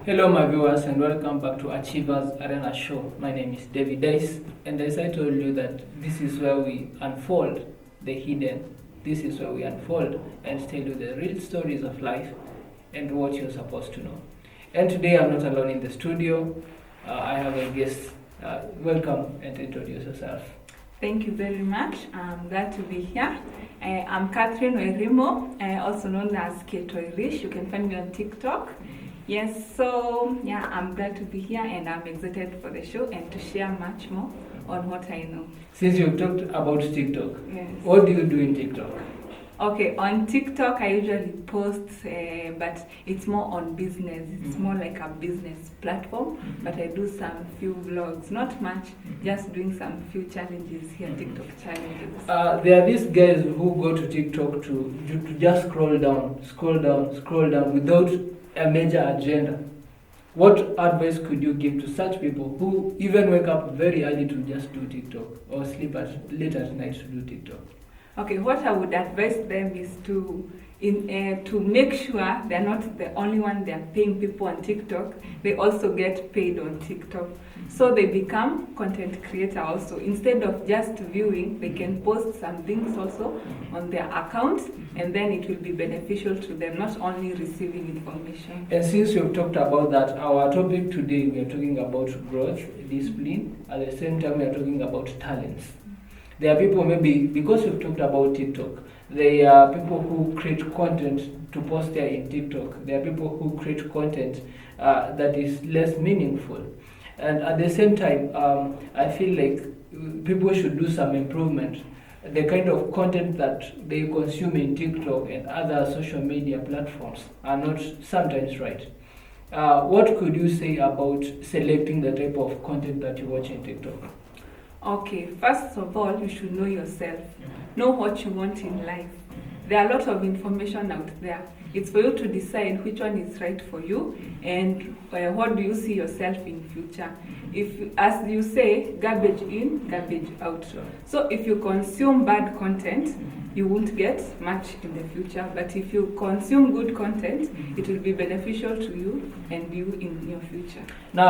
Hello, my viewers, and welcome back to Achievers Arena Show. My name is David Dice, and as I told you that this is where we unfold the hidden. This is where we unfold and tell you the real stories of life and what you're supposed to know. And today I'm not alone in the studio. I have a guest. Welcome and introduce yourself. Thank you very much. I'm glad to be here. I'm Catherine Wairimo, also known as Ketoirish. You can find me on TikTok. Yes, so yeah, I'm glad to be here and I'm excited for the show and to share much more on what I know. Since you've talked about TikTok, Yes. what do you do in TikTok? Okay, on TikTok I usually post, but it's more on business. It's more like a business platform, but I do some few vlogs, not much, just doing some few challenges here, TikTok challenges. There are these guys who go to TikTok to just scroll down without a major agenda. What advice could you give to such people who even wake up very early to just do TikTok or sleep late at night to do TikTok? Okay, what I would advise them is to make sure they're not the only one they're paying people on TikTok. They also get paid on TikTok. So they become content creator also. Instead of just viewing, they can post some things also on their account, and then it will be beneficial to them, not only receiving information. And since you've talked about that, our topic today, we are talking about growth, discipline. At the same time, we are talking about talents. There are people, maybe because we've talked about TikTok, there are people who create content to post there in TikTok. There are people who create content that is less meaningful. And at the same time, I feel like people should do some improvement. The kind of content that they consume in TikTok and other social media platforms are not sometimes right. What could you say about selecting the type of content that you watch in TikTok? Okay, first of all, you should know yourself. Know what you want in life. There are a lot of information out there. It's for you to decide which one is right for you and what do you see yourself in future. If, as you say, garbage in, garbage out. So if you consume bad content, you won't get much in the future. But if you consume good content, it will be beneficial to you and you in your future. Now,